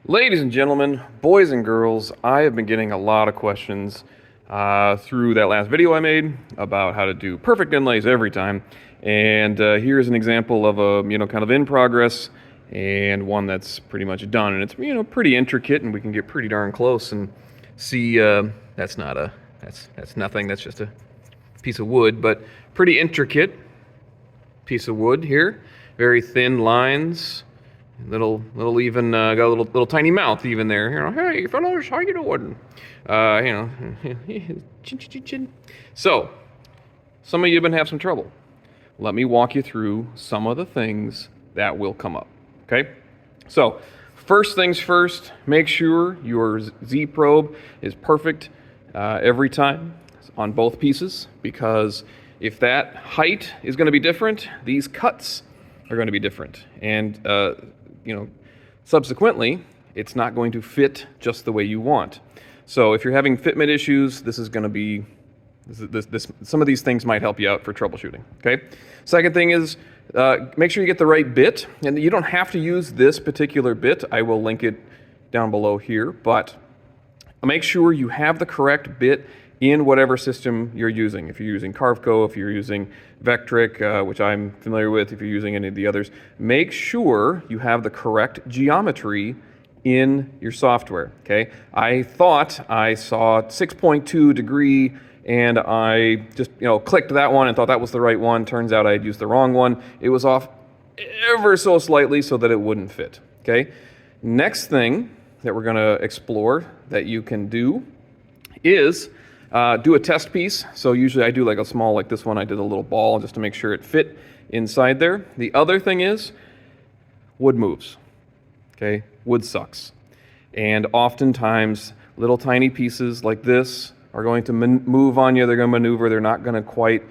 Ladies and gentlemen, boys and girls, I have been getting a lot of questions through that last video I made about how to do perfect inlays every time. And here's an example of a, kind of in progress and one that's pretty much done. And it's, pretty intricate, and we can get pretty darn close and see, that's nothing, that's just a piece of wood, but pretty intricate piece of wood here. Very thin lines. Little even got a little tiny mouth even there. Hey fellas, how you doing? Chin, chin, chin, chin. So, some of you have been having some trouble. Let me walk you through some of the things that will come up. Okay. So, first things first. Make sure your Z probe is perfect every time on both pieces, because if that height is going to be different, these cuts are going to be different, and subsequently, it's not going to fit just the way you want. So if you're having fitment issues, this is going to be, some of these things might help you out for troubleshooting, okay? Second thing is, make sure you get the right bit, and you don't have to use this particular bit. I will link it down below here, but make sure you have the correct bit in whatever system you're using. If you're using Carveco, if you're using Vectric, which I'm familiar with, if you're using any of the others, make sure you have the correct geometry in your software, okay? I thought I saw 6.2 degree, and I just, clicked that one and thought that was the right one. Turns out I had used the wrong one. It was off ever so slightly so that it wouldn't fit, okay? Next thing that we're gonna explore that you can do is do a test piece. So usually I do like a small, like this one, I did a little ball just to make sure it fit inside there. The other thing is wood moves, okay? Wood sucks. And oftentimes little tiny pieces like this are going to move on you. They're going to maneuver. They're not going to quite,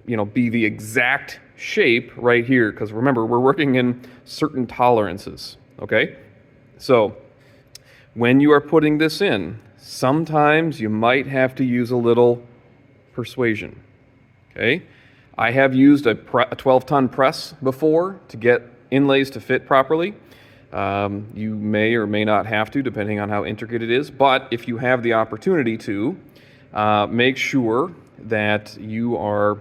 be the exact shape right here. Because remember, we're working in certain tolerances, okay? So when you are putting this in, sometimes you might have to use a little persuasion, okay? I have used a 12-ton press before to get inlays to fit properly. You may or may not have to, depending on how intricate it is, but if you have the opportunity to, make sure that you are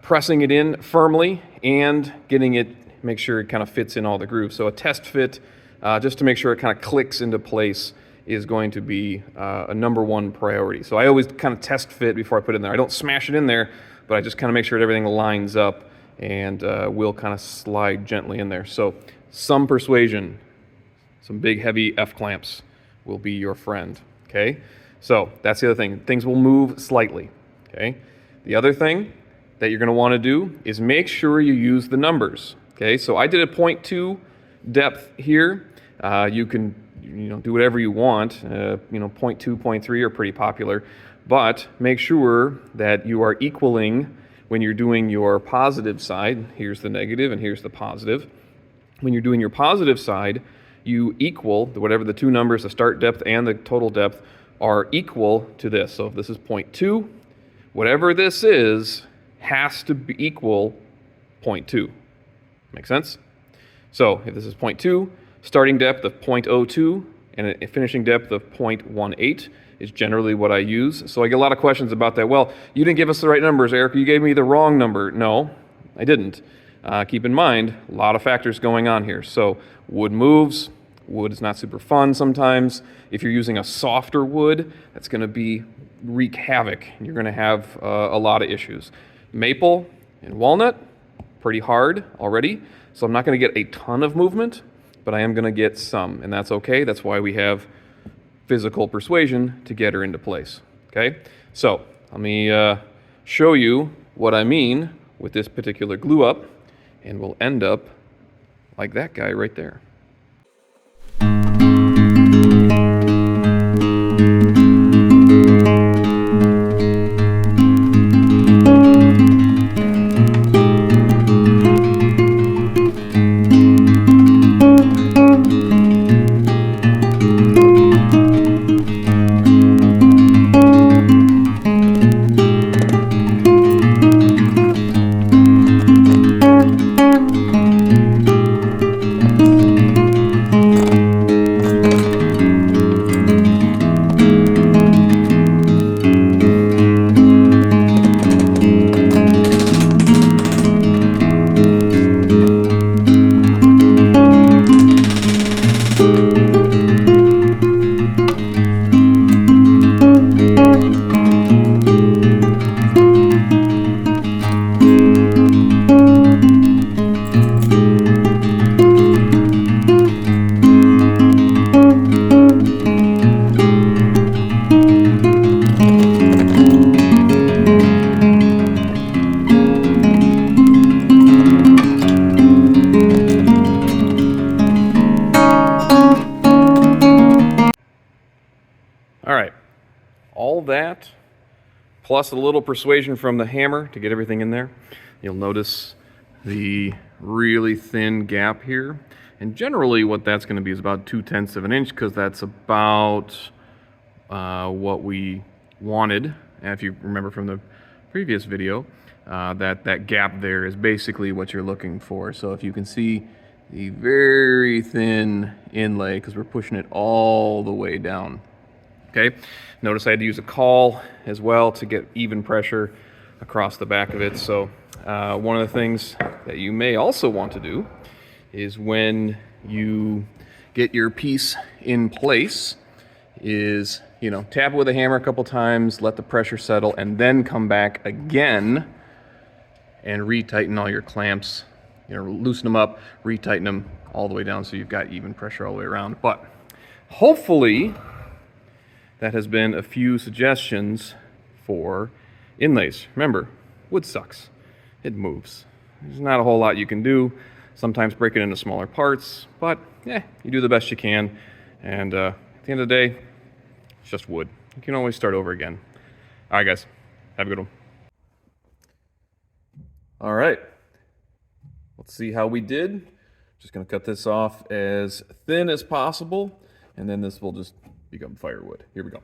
pressing it in firmly and make sure it kind of fits in all the grooves. So a test fit, just to make sure it kind of clicks into place, is going to be a number one priority. So I always kind of test fit before I put it in there. I don't smash it in there, but I just kind of make sure that everything lines up, and will kind of slide gently in there. So some persuasion, some big heavy F-clamps will be your friend, okay? So that's the other thing. Things will move slightly, okay? The other thing that you're going to want to do is make sure you use the numbers, okay? So I did a 0.2 depth here. You can do whatever you want. 0.2, 0.3 are pretty popular, but make sure that you are equaling when you're doing your positive side. Here's the negative and here's the positive. When you're doing your positive side, you equal whatever the two numbers, the start depth and the total depth, are equal to this. So if this is 0.2, whatever this is has to be equal 0.2. Make sense? So if this is 0.2, starting depth of 0.02 and a finishing depth of 0.18 is generally what I use. So I get a lot of questions about that. Well, you didn't give us the right numbers, Eric. You gave me the wrong number. No, I didn't. Keep in mind, a lot of factors going on here. So wood moves. Wood is not super fun sometimes. If you're using a softer wood, that's going to wreak havoc. You're going to have a lot of issues. Maple and walnut, pretty hard already. So I'm not going to get a ton of movement, but I am going to get some, and that's okay. That's why we have physical persuasion to get her into place, okay? So let me show you what I mean with this particular glue up, and we'll end up like that guy right there. that, plus a little persuasion from the hammer to get everything in there, you'll notice the really thin gap here. And generally what that's going to be is about 2/10 of an inch, because that's about what we wanted. And if you remember from the previous video, that gap there is basically what you're looking for. So if you can see the very thin inlay, because we're pushing it all the way down. Okay, notice I had to use a caul as well to get even pressure across the back of it. So one of the things that you may also want to do is, when you get your piece in place, is, you know, tap it with a hammer a couple times, let the pressure settle, and then come back again and retighten all your clamps. You know, loosen them up, retighten them all the way down so you've got even pressure all the way around. But hopefully that has been a few suggestions for inlays. Remember, wood sucks. It moves. There's not a whole lot you can do. Sometimes break it into smaller parts, but yeah, you do the best you can. And at the end of the day, it's just wood. You can always start over again. All right, guys, have a good one. All right, let's see how we did. Just gonna cut this off as thin as possible, and then this will just become firewood. Here we go.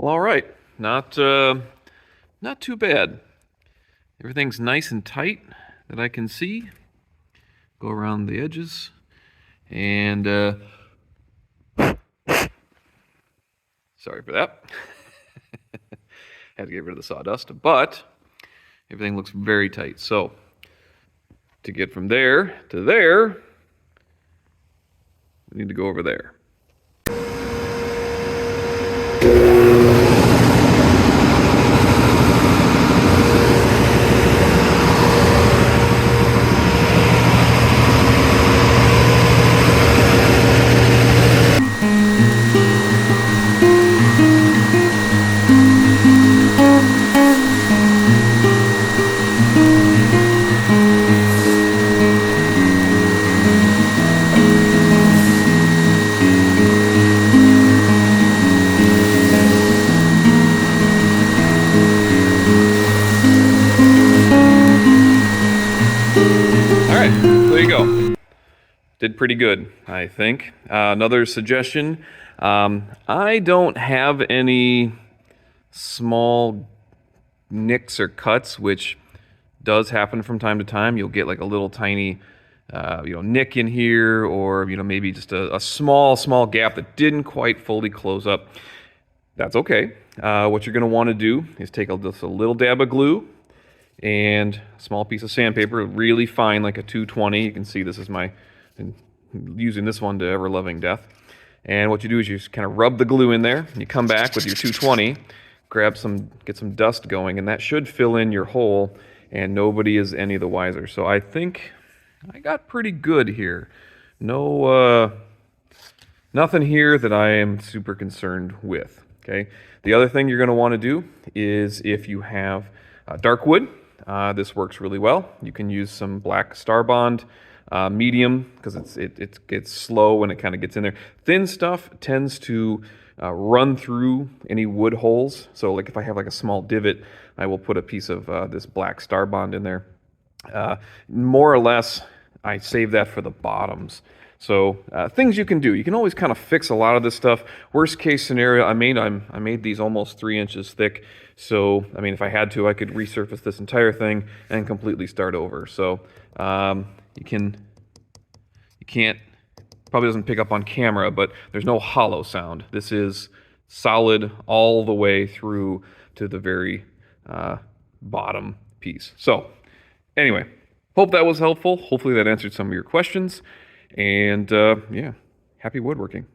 Well, all right, not too bad. Everything's nice and tight that I can see. Go around the edges, and sorry for that. Had to get rid of the sawdust, but everything looks very tight. So to get from there to there, we need to go over there. There you go. Did pretty good, I think. Another suggestion, I don't have any small nicks or cuts, which does happen from time to time. You'll get like a little tiny nick in here, or maybe just a small gap that didn't quite fully close up. That's okay. What you're going to want to do is take just a little dab of glue and a small piece of sandpaper, really fine, like a 220. You can see this is I'm using this one to ever-loving death. And what you do is you just kind of rub the glue in there, and you come back with your 220, get some dust going, and that should fill in your hole, and nobody is any the wiser. So I think I got pretty good here. No, nothing here that I am super concerned with. Okay. The other thing you're going to want to do is, if you have dark wood, this works really well. You can use some black Star Bond, medium, because it gets slow when it kind of gets in there. Thin stuff tends to run through any wood holes. So like if I have like a small divot, I will put a piece of this black Star Bond in there. More or less, I save that for the bottoms. So things you can do. You can always kind of fix a lot of this stuff. Worst case scenario, I made these almost 3 inches thick. So I mean, if I had to, I could resurface this entire thing and completely start over. So you can't, probably doesn't pick up on camera, but there's no hollow sound. This is solid all the way through to the very bottom piece. So anyway, hope that was helpful. Hopefully that answered some of your questions. And yeah, happy woodworking.